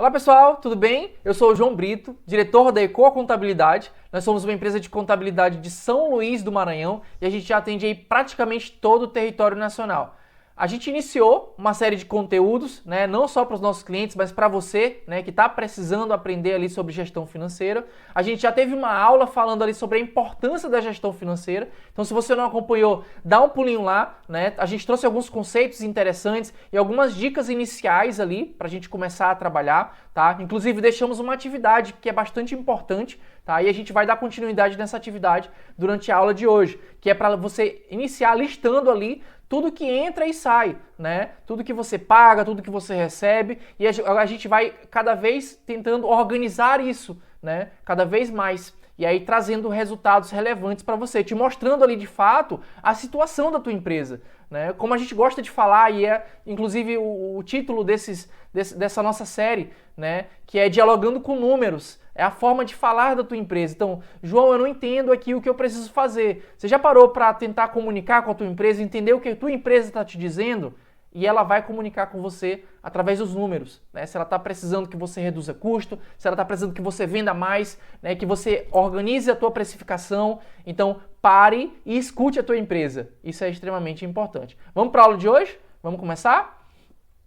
Olá pessoal, tudo bem? Eu sou o João Brito, diretor da Ecoa Contabilidade. Nós somos uma empresa de contabilidade de São Luís do Maranhão e a gente já atende aí praticamente todo o território nacional. A gente iniciou uma série de conteúdos, não só para os nossos clientes, mas para você, que está precisando aprender ali sobre gestão financeira. A gente já teve uma aula falando ali sobre a importância da gestão financeira. Então, se você não acompanhou, dá um pulinho lá, A gente trouxe alguns conceitos interessantes e algumas dicas iniciais ali para a gente começar a trabalhar, tá? Inclusive, deixamos uma atividade que é bastante importante, tá? E a gente vai dar continuidade nessa atividade durante a aula de hoje, que é para você iniciar listando ali tudo que entra e sai, Tudo que você paga, tudo que você recebe, e a gente vai cada vez tentando organizar isso, Cada vez mais. E aí trazendo resultados relevantes para você, te mostrando ali de fato a situação da tua empresa, Como a gente gosta de falar, e é inclusive o título dessa nossa série, Que é Dialogando com Números. É a forma de falar da tua empresa. Então, João, eu não entendo aqui o que eu preciso fazer. Você já parou para tentar comunicar com a tua empresa, entender o que a tua empresa está te dizendo? E ela vai comunicar com você através dos números, Se ela está precisando que você reduza custo, se ela está precisando que você venda mais, Que você organize a tua precificação. Então, pare e escute a tua empresa. Isso é extremamente importante. Vamos para a aula de hoje? Vamos começar?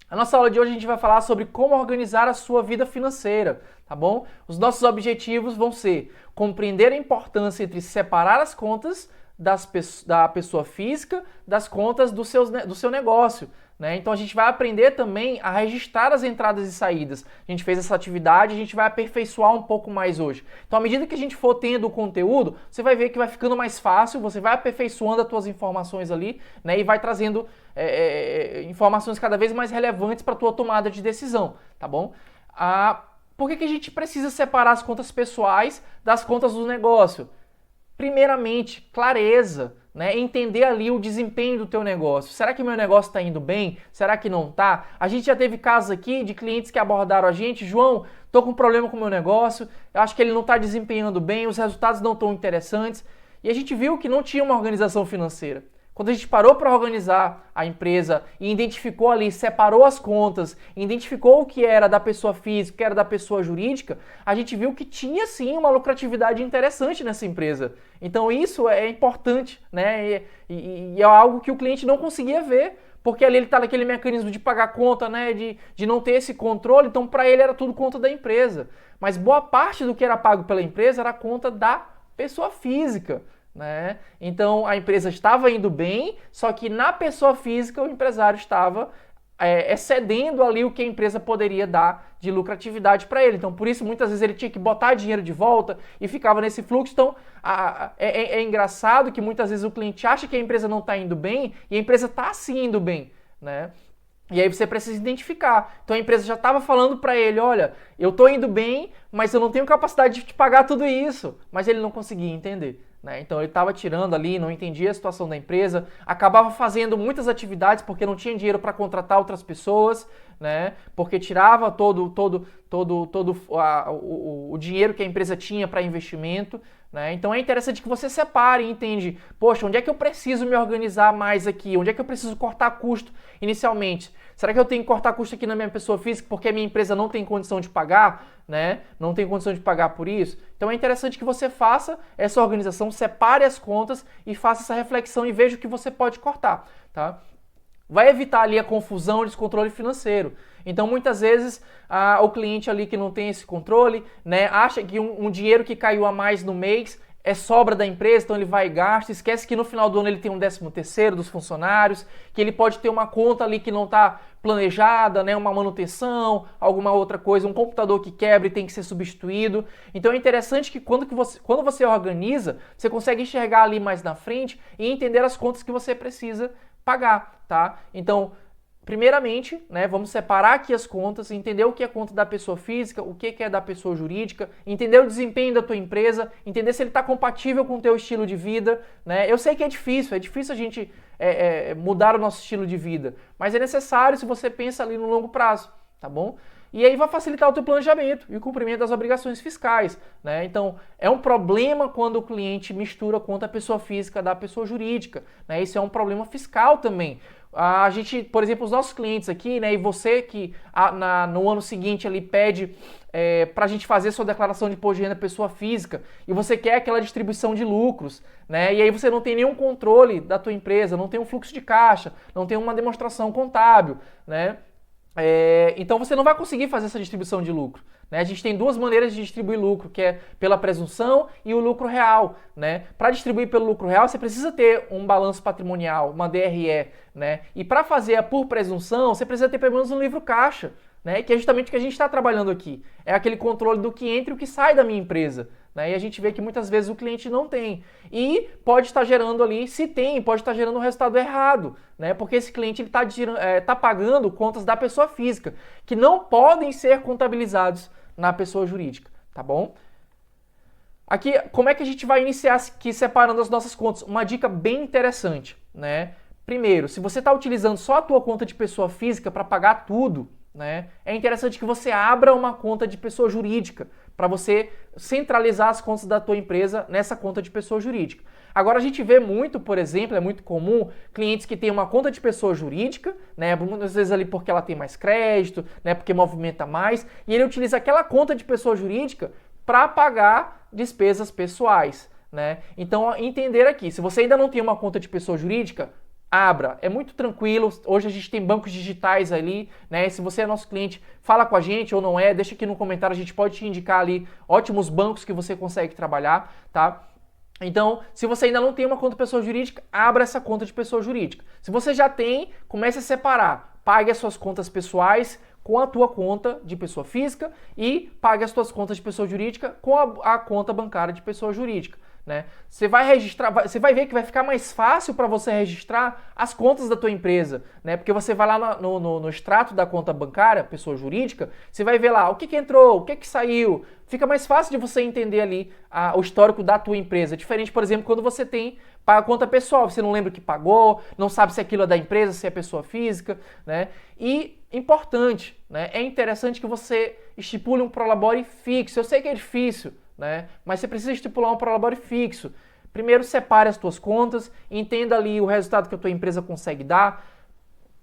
A nossa aula de hoje a gente vai falar sobre como organizar a sua vida financeira, tá bom? Os nossos objetivos vão ser compreender a importância entre separar as contas da pessoa física das contas do seu negócio, Então a gente vai aprender também a registrar as entradas e saídas. A gente fez essa atividade, a gente vai aperfeiçoar um pouco mais hoje. Então à medida que a gente for tendo o conteúdo, você vai ver que vai ficando mais fácil, você vai aperfeiçoando as tuas informações ali, E vai trazendo informações cada vez mais relevantes para a tua tomada de decisão, tá bom? Por que a gente precisa separar as contas pessoais das contas do negócio? Primeiramente, clareza, entender ali o desempenho do teu negócio. Será que meu negócio está indo bem? Será que não está? A gente já teve casos aqui de clientes que abordaram a gente, João, estou com um problema com o meu negócio, eu acho que ele não está desempenhando bem, os resultados não estão interessantes, e a gente viu que não tinha uma organização financeira. Quando a gente parou para organizar a empresa e identificou ali, separou as contas, identificou o que era da pessoa física, o que era da pessoa jurídica, a gente viu que tinha sim uma lucratividade interessante nessa empresa. Então isso é importante, E é algo que o cliente não conseguia ver, porque ali ele está naquele mecanismo de pagar conta, de não ter esse controle, então para ele era tudo conta da empresa. Mas boa parte do que era pago pela empresa era conta da pessoa física. Então a empresa estava indo bem, só que na pessoa física o empresário estava excedendo ali o que a empresa poderia dar de lucratividade para ele. Então por isso muitas vezes ele tinha que botar dinheiro de volta e ficava nesse fluxo. Então é engraçado que muitas vezes o cliente acha que a empresa não está indo bem e a empresa está sim indo bem, E aí você precisa identificar. Então a empresa já estava falando para ele, olha, eu estou indo bem, mas eu não tenho capacidade de te pagar tudo isso. Mas ele não conseguia entender. Então ele estava tirando ali, não entendia a situação da empresa, acabava fazendo muitas atividades porque não tinha dinheiro para contratar outras pessoas, Porque tirava todo o dinheiro que a empresa tinha para investimento, Então é interessante que você separe e entende, poxa, onde é que eu preciso me organizar mais aqui? Onde é que eu preciso cortar custo inicialmente? Será que eu tenho que cortar custo aqui na minha pessoa física porque a minha empresa não tem condição de pagar, Não tem condição de pagar por isso? Então é interessante que você faça essa organização, separe as contas e faça essa reflexão e veja o que você pode cortar, tá? Vai evitar ali a confusão e descontrole financeiro. Então, muitas vezes, o cliente ali que não tem esse controle, acha que um dinheiro que caiu a mais no mês é sobra da empresa, então ele vai e gasta, esquece que no final do ano ele tem um 13º dos funcionários, que ele pode ter uma conta ali que não está planejada, uma manutenção, alguma outra coisa, um computador que quebra e tem que ser substituído. Então é interessante que quando você organiza, você consegue enxergar ali mais na frente e entender as contas que você precisa pagar, tá? Então, primeiramente, vamos separar aqui as contas, entender o que é conta da pessoa física, o que é da pessoa jurídica, entender o desempenho da tua empresa, entender se ele está compatível com o teu estilo de vida, Eu sei que é difícil a gente mudar o nosso estilo de vida, mas é necessário se você pensa ali no longo prazo, tá bom? E aí vai facilitar o teu planejamento e o cumprimento das obrigações fiscais, Então, é um problema quando o cliente mistura a conta pessoa física da pessoa jurídica, Isso é um problema fiscal também. A gente, por exemplo, os nossos clientes aqui, né, e você que no ano seguinte ali pede para a gente fazer sua declaração de imposto de renda pessoa física e você quer aquela distribuição de lucros, né, e aí você não tem nenhum controle da tua empresa, não tem um fluxo de caixa, não tem uma demonstração contábil, né, então você não vai conseguir fazer essa distribuição de lucro. Né? A gente tem duas maneiras de distribuir lucro, que é pela presunção e o lucro real. Né? Para distribuir pelo lucro real, você precisa ter um balanço patrimonial, uma DRE. Né? E para fazer a por presunção, você precisa ter pelo menos um livro caixa, né? Que é justamente o que a gente está trabalhando aqui. É aquele controle do que entra e o que sai da minha empresa. Né? E a gente vê que muitas vezes o cliente não tem. E pode estar gerando ali, se tem, pode estar gerando um resultado errado. Né? Porque esse cliente está pagando contas da pessoa física, que não podem ser contabilizados na pessoa jurídica. Tá bom? Aqui, como é que a gente vai iniciar aqui separando as nossas contas? Uma dica bem interessante. Né? Primeiro, se você está utilizando só a tua conta de pessoa física para pagar tudo, né, é interessante que você abra uma conta de pessoa jurídica para você centralizar as contas da tua empresa nessa conta de pessoa jurídica. Agora a gente vê muito, por exemplo, é muito comum clientes que têm uma conta de pessoa jurídica, né, muitas vezes ali porque ela tem mais crédito, né, porque movimenta mais, e ele utiliza aquela conta de pessoa jurídica para pagar despesas pessoais. Né? Então, entender aqui, se você ainda não tem uma conta de pessoa jurídica, abra, é muito tranquilo. Hoje a gente tem bancos digitais ali, né? Se você é nosso cliente, fala com a gente ou não é, deixa aqui no comentário, a gente pode te indicar ali ótimos bancos que você consegue trabalhar, tá? Então, se você ainda não tem uma conta de pessoa jurídica, abra essa conta de pessoa jurídica. Se você já tem, comece a separar. Pague as suas contas pessoais com a tua conta de pessoa física e pague as tuas contas de pessoa jurídica com a conta bancária de pessoa jurídica. Né? Você vai registrar, você vai ver que vai ficar mais fácil para você registrar as contas da tua empresa, né? Porque você vai lá no extrato da conta bancária, pessoa jurídica, você vai ver lá o que entrou, o que saiu. Fica mais fácil de você entender ali o histórico da tua empresa. Diferente, por exemplo, quando você paga a conta pessoal, você não lembra o que pagou, não sabe se aquilo é da empresa, se é pessoa física, né? E importante, né? É interessante que você estipule um prolabore fixo. Eu sei que é difícil, né? Mas você precisa estipular um prolabore fixo. Primeiro, separe as tuas contas, entenda ali o resultado que a tua empresa consegue dar,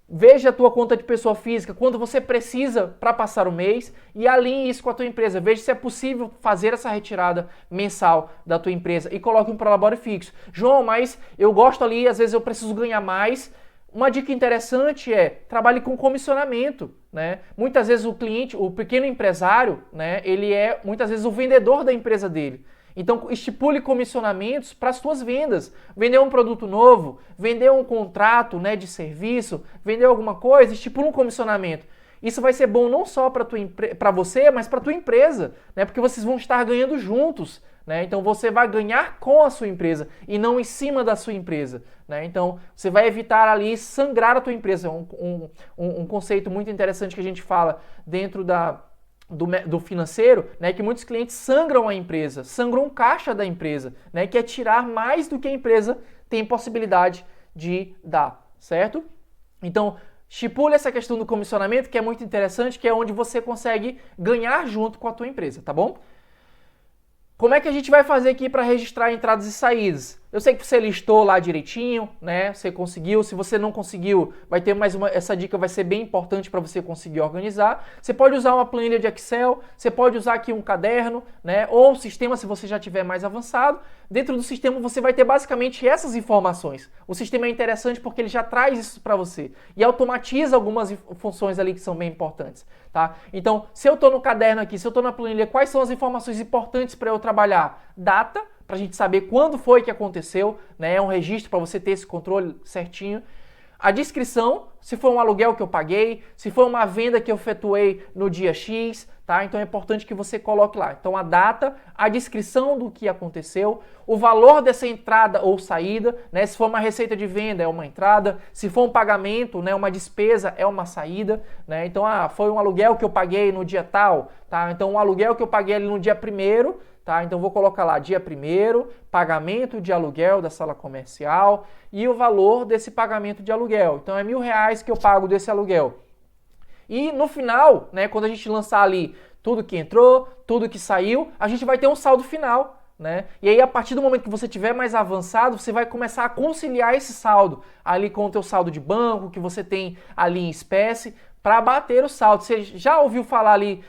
veja a tua conta de pessoa física, quando você precisa para passar o mês e alinhe isso com a tua empresa. Veja se é possível fazer essa retirada mensal da tua empresa e coloque um prolabore fixo. João, mas eu gosto ali, às vezes eu preciso ganhar mais. Uma dica interessante é trabalhe com comissionamento, né? Muitas vezes o cliente, o pequeno empresário, né, ele é muitas vezes o vendedor da empresa dele. Então estipule comissionamentos para as suas vendas. Vender um produto novo, vender um contrato, né, de serviço, vender alguma coisa, estipule um comissionamento. Isso vai ser bom não só para você, mas para a tua empresa, né? Porque vocês vão estar ganhando juntos. Né? Então você vai ganhar com a sua empresa e não em cima da sua empresa. Né? Então você vai evitar ali sangrar a tua empresa. Um conceito muito interessante que a gente fala dentro do financeiro, né? Que muitos clientes sangram a empresa, sangram o caixa da empresa, né? Que é tirar mais do que a empresa tem possibilidade de dar, certo? Então estipule essa questão do comissionamento, que é muito interessante, que é onde você consegue ganhar junto com a tua empresa, tá bom? Como é que a gente vai fazer aqui para registrar entradas e saídas? Eu sei que você listou lá direitinho, né? Você conseguiu. Se você não conseguiu, vai ter mais uma. Essa dica vai ser bem importante para você conseguir organizar. Você pode usar uma planilha de Excel, você pode usar aqui um caderno, né? Ou um sistema se você já tiver mais avançado. Dentro do sistema você vai ter basicamente essas informações. O sistema é interessante porque ele já traz isso para você e automatiza algumas funções ali que são bem importantes, tá? Então, se eu estou no caderno aqui, se eu estou na planilha, quais são as informações importantes para eu trabalhar? Data, para a gente saber quando foi que aconteceu, né? É um registro para você ter esse controle certinho. A descrição, se foi um aluguel que eu paguei, se foi uma venda que eu efetuei no dia X, tá? Então é importante que você coloque lá. Então a data, a descrição do que aconteceu, o valor dessa entrada ou saída, né? Se for uma receita de venda, é uma entrada, se for um pagamento, né, uma despesa, é uma saída, né? Então, foi um aluguel que eu paguei no dia tal, tá? Então um aluguel que eu paguei ali no dia 1º, tá? Então vou colocar lá dia 1º, pagamento de aluguel da sala comercial e o valor desse pagamento de aluguel. Então é R$1.000 que eu pago desse aluguel. E no final, né, quando a gente lançar ali tudo que entrou, tudo que saiu, a gente vai ter um saldo final. né? E aí, a partir do momento que você tiver mais avançado, você vai começar a conciliar esse saldo ali com o teu saldo de banco, que você tem ali em espécie, para bater o saldo. Você já ouviu falar ali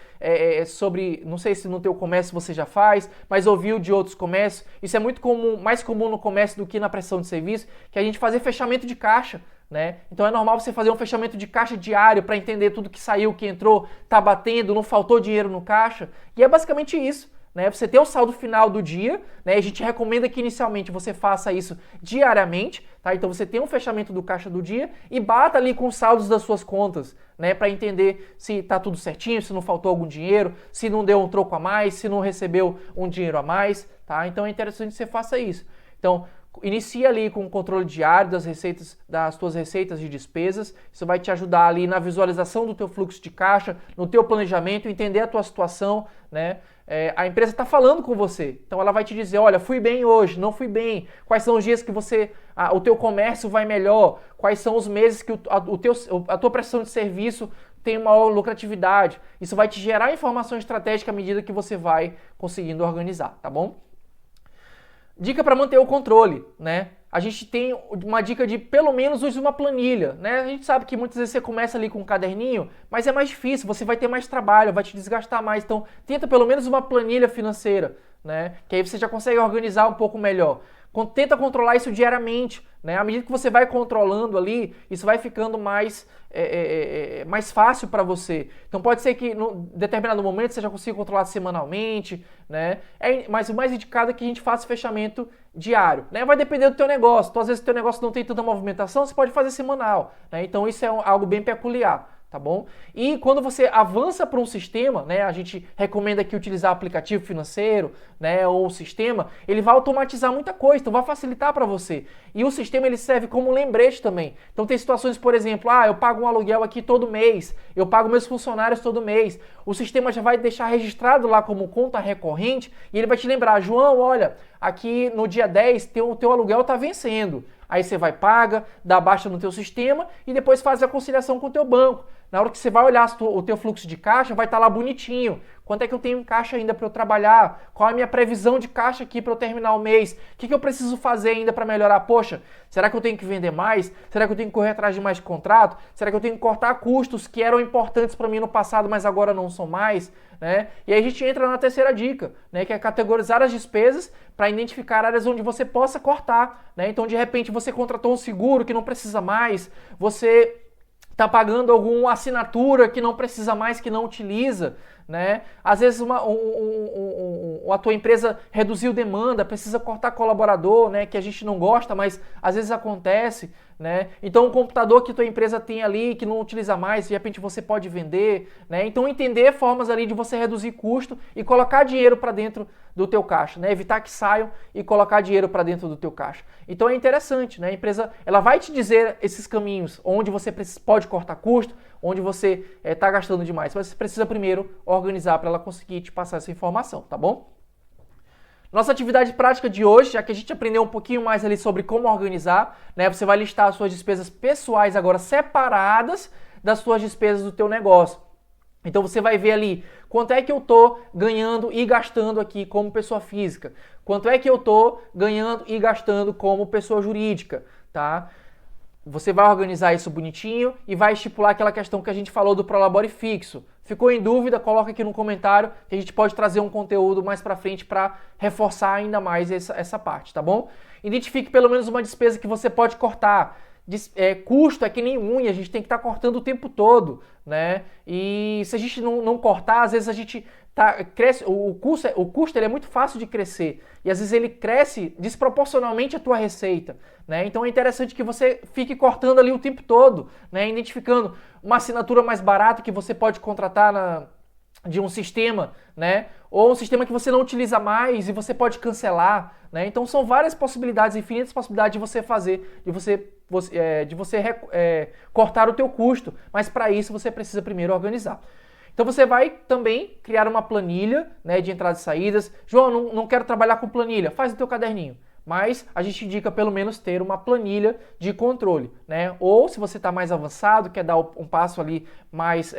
sobre, não sei se no teu comércio você já faz, mas ouviu de outros comércios, isso é muito comum, mais comum no comércio do que na prestação de serviço, que a gente fazer fechamento de caixa, né? Então é normal você fazer um fechamento de caixa diário para entender tudo que saiu, que entrou, tá batendo, não faltou dinheiro no caixa, e é basicamente isso. Né, você ter o saldo final do dia, né, a gente recomenda que inicialmente você faça isso diariamente, tá? Então você tem um fechamento do caixa do dia e bata ali com os saldos das suas contas, né, para entender se tá tudo certinho, se não faltou algum dinheiro, se não deu um troco a mais, se não recebeu um dinheiro a mais, tá? Então é interessante que você faça isso. Então, inicia ali com o controle diário das receitas, das tuas receitas e despesas. Isso vai te ajudar ali na visualização do teu fluxo de caixa, no teu planejamento, entender a tua situação, né? A empresa está falando com você, então ela vai te dizer, olha, fui bem hoje, não fui bem, quais são os dias que o teu comércio vai melhor, quais são os meses que a tua prestação de serviço tem maior lucratividade. Isso vai te gerar informação estratégica à medida que você vai conseguindo organizar, tá bom? Dica para manter o controle, né? A gente tem uma dica de pelo menos use uma planilha, né? A gente sabe que muitas vezes você começa ali com um caderninho, mas é mais difícil, você vai ter mais trabalho, vai te desgastar mais. Então, tenta pelo menos uma planilha financeira, né? Que aí você já consegue organizar um pouco melhor. Tenta controlar isso diariamente, né? À medida que você vai controlando ali, isso vai ficando mais fácil para você. Então pode ser que em determinado momento você já consiga controlar semanalmente, né? Mas o mais indicado é que a gente faça fechamento diário, né? Vai depender do teu negócio. Então, às vezes o teu negócio não tem tanta movimentação, você pode fazer semanal, né? Então isso é algo bem peculiar. Tá bom? E quando você avança para um sistema, né, a gente recomenda aqui utilizar aplicativo financeiro, né, ou sistema, ele vai automatizar muita coisa, então vai facilitar para você. E o sistema ele serve como lembrete também. Então tem situações, por exemplo, eu pago um aluguel aqui todo mês, eu pago meus funcionários todo mês. O sistema já vai deixar registrado lá como conta recorrente e ele vai te lembrar, João, olha, aqui no dia 10 o teu aluguel está vencendo. Aí você vai, paga, dá baixa no teu sistema e depois faz a conciliação com o teu banco. Na hora que você vai olhar o teu fluxo de caixa, vai estar lá bonitinho. Quanto é que eu tenho em caixa ainda para eu trabalhar? Qual é a minha previsão de caixa aqui para eu terminar o mês? O que eu preciso fazer ainda para melhorar? Poxa, será que eu tenho que vender mais? Será que eu tenho que correr atrás de mais contrato? Será que eu tenho que cortar custos que eram importantes para mim no passado, mas agora não são mais? Né? E aí a gente entra na terceira dica, né, que é categorizar as despesas para identificar áreas onde você possa cortar. Né? Então, de repente, você contratou um seguro que não precisa mais, você está pagando alguma assinatura que não precisa mais, que não utiliza, né? Às vezes a tua empresa reduziu demanda, precisa cortar colaborador, né? Que a gente não gosta, mas às vezes acontece, né? Então um computador que tua empresa tem ali, que não utiliza mais, de repente você pode vender, né? Então entender formas ali de você reduzir custo e colocar dinheiro para dentro do teu caixa, né? Evitar que saiam e colocar dinheiro para dentro do teu caixa. Então é interessante, né? A empresa ela vai te dizer esses caminhos onde você pode cortar custo, onde você está gastando demais. Mas você precisa primeiro organizar para ela conseguir te passar essa informação, tá bom? Nossa atividade prática de hoje, já que a gente aprendeu um pouquinho mais ali sobre como organizar, né? Você vai listar as suas despesas pessoais agora separadas das suas despesas do teu negócio. Então você vai ver ali quanto é que eu estou ganhando e gastando aqui como pessoa física, quanto é que eu estou ganhando e gastando como pessoa jurídica, tá? Você vai organizar isso bonitinho e vai estipular aquela questão que a gente falou do Prolabore fixo. Ficou em dúvida? Coloca aqui no comentário que a gente pode trazer um conteúdo mais pra frente para reforçar ainda mais essa parte, tá bom? Identifique pelo menos uma despesa que você pode cortar. Custo é que nem unha, a gente tem que estar cortando o tempo todo, né? E se a gente não cortar, às vezes a gente cresce, o custo ele é muito fácil de crescer e às vezes ele cresce desproporcionalmente à tua receita, né? Então é interessante que você fique cortando ali o tempo todo, né? Identificando uma assinatura mais barata que você pode contratar de um sistema, né? Ou um sistema que você não utiliza mais e você pode cancelar, né? Então são várias possibilidades, infinitas possibilidades de você fazer, de você cortar o teu custo, mas para isso você precisa primeiro organizar. Então você vai também criar uma planilha, né, de entradas e saídas. João, não quero trabalhar com planilha, faz o teu caderninho. Mas a gente indica pelo menos ter uma planilha de controle, né? Ou se você está mais avançado, quer dar um passo ali mais,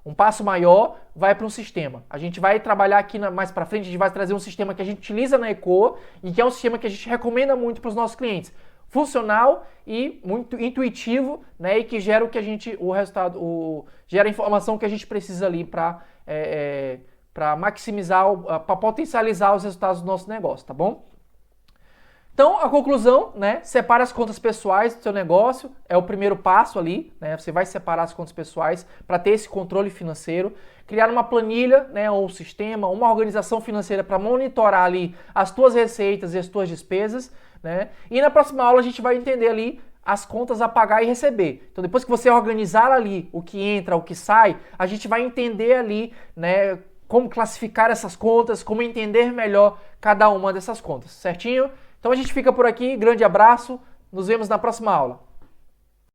Um passo maior vai para um sistema. A gente vai trabalhar aqui mais para frente, a gente vai trazer um sistema que a gente utiliza na Ecoa e que é um sistema que a gente recomenda muito para os nossos clientes. Funcional e muito intuitivo, né? E que gera o que a gente, o resultado, gera a informação que a gente precisa ali para maximizar, para potencializar os resultados do nosso negócio, tá bom? Então, a conclusão, né? Separa as contas pessoais do seu negócio, é o primeiro passo ali, né? Você vai separar as contas pessoais para ter esse controle financeiro, criar uma planilha, né? Ou um sistema, uma organização financeira para monitorar ali as tuas receitas e as tuas despesas, né? E na próxima aula a gente vai entender ali as contas a pagar e receber. Então, depois que você organizar ali o que entra, o que sai, a gente vai entender ali, né? Como classificar essas contas, como entender melhor cada uma dessas contas, certinho? Então a gente fica por aqui, grande abraço, nos vemos na próxima aula.